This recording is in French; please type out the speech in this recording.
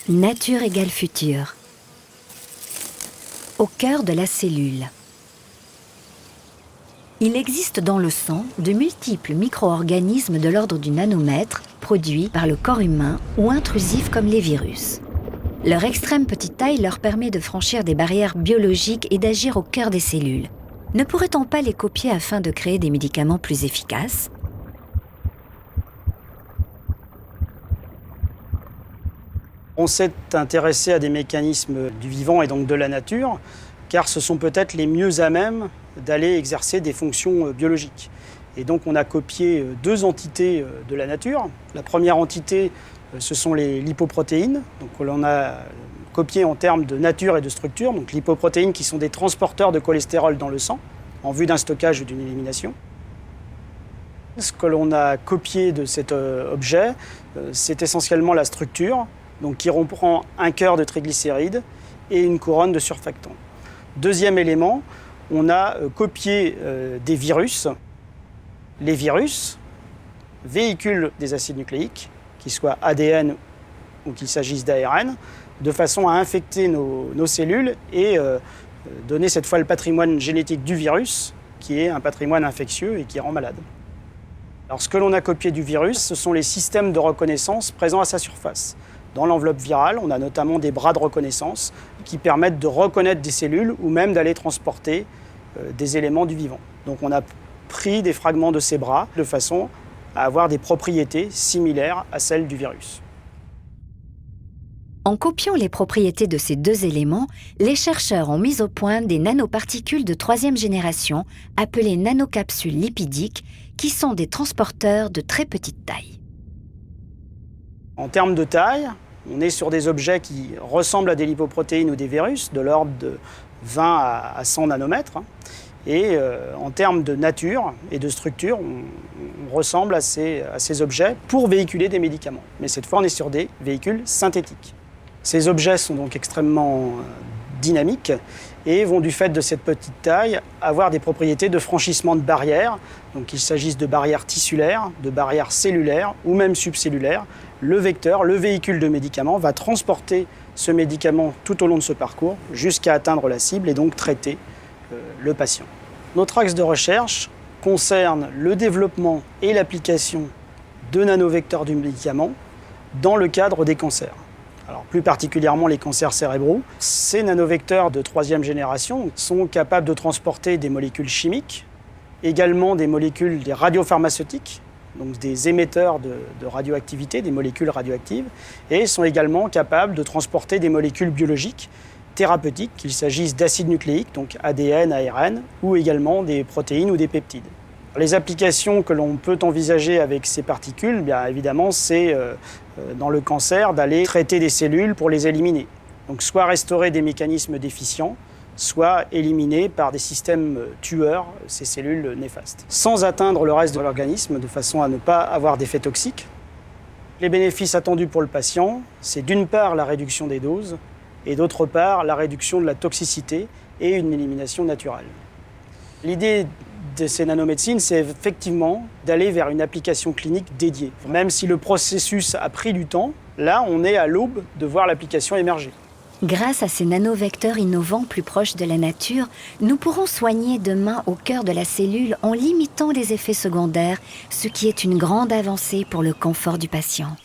Nature égale futur. Au cœur de la cellule. Il existe dans le sang de multiples micro-organismes de l'ordre du nanomètre produits par le corps humain ou intrusifs comme les virus. Leur extrême petite taille leur permet de franchir des barrières biologiques et d'agir au cœur des cellules. Ne pourrait-on pas les copier afin de créer des médicaments plus efficaces ? On s'est intéressé à des mécanismes du vivant et donc de la nature, car ce sont peut-être les mieux à même d'aller exercer des fonctions biologiques. Et donc on a copié deux entités de la nature. La première entité, ce sont les lipoprotéines, donc l'on a copié en termes de nature et de structure. Donc lipoprotéines qui sont des transporteurs de cholestérol dans le sang, en vue d'un stockage ou d'une élimination. Ce que l'on a copié de cet objet, c'est essentiellement la structure, donc qui reprend un cœur de triglycérides et une couronne de surfactants. Deuxième élément, on a copié des virus. Les virus véhiculent des acides nucléiques, qu'ils soient ADN ou qu'il s'agisse d'ARN, de façon à infecter nos cellules et donner cette fois le patrimoine génétique du virus, qui est un patrimoine infectieux et qui rend malade. Alors, ce que l'on a copié du virus, ce sont les systèmes de reconnaissance présents à sa surface. Dans l'enveloppe virale, on a notamment des bras de reconnaissance qui permettent de reconnaître des cellules ou même d'aller transporter des éléments du vivant. Donc on a pris des fragments de ces bras de façon à avoir des propriétés similaires à celles du virus. En copiant les propriétés de ces deux éléments, les chercheurs ont mis au point des nanoparticules de troisième génération, appelées nanocapsules lipidiques, qui sont des transporteurs de très petite taille. En termes de taille, on est sur des objets qui ressemblent à des lipoprotéines ou des virus, de l'ordre de 20 à 100 nanomètres. Et en termes de nature et de structure, on ressemble à ces objets pour véhiculer des médicaments. Mais cette fois, on est sur des véhicules synthétiques. Ces objets sont donc extrêmement dynamiques et vont, du fait de cette petite taille, avoir des propriétés de franchissement de barrières. Donc qu'il s'agisse de barrières tissulaires, de barrières cellulaires ou même subcellulaires. Le vecteur, le véhicule de médicament, va transporter ce médicament tout au long de ce parcours jusqu'à atteindre la cible et donc traiter le patient. Notre axe de recherche concerne le développement et l'application de nanovecteurs du médicament dans le cadre des cancers. Alors, plus particulièrement les cancers cérébraux. Ces nanovecteurs de troisième génération sont capables de transporter des molécules chimiques, également des molécules des radiopharmaceutiques, donc des émetteurs de radioactivité, des molécules radioactives, et sont également capables de transporter des molécules biologiques thérapeutiques, qu'il s'agisse d'acides nucléiques, donc ADN, ARN, ou également des protéines ou des peptides. Les applications que l'on peut envisager avec ces particules, bien évidemment, c'est dans le cancer d'aller traiter des cellules pour les éliminer. Donc soit restaurer des mécanismes déficients, soit éliminer par des systèmes tueurs ces cellules néfastes, sans atteindre le reste de l'organisme, de façon à ne pas avoir d'effets toxiques. Les bénéfices attendus pour le patient, c'est d'une part la réduction des doses, et d'autre part la réduction de la toxicité et une élimination naturelle. L'idée de ces nanomédecines, c'est effectivement d'aller vers une application clinique dédiée. Même si le processus a pris du temps, là on est à l'aube de voir l'application émerger. Grâce à ces nanovecteurs innovants plus proches de la nature, nous pourrons soigner demain au cœur de la cellule en limitant les effets secondaires, ce qui est une grande avancée pour le confort du patient.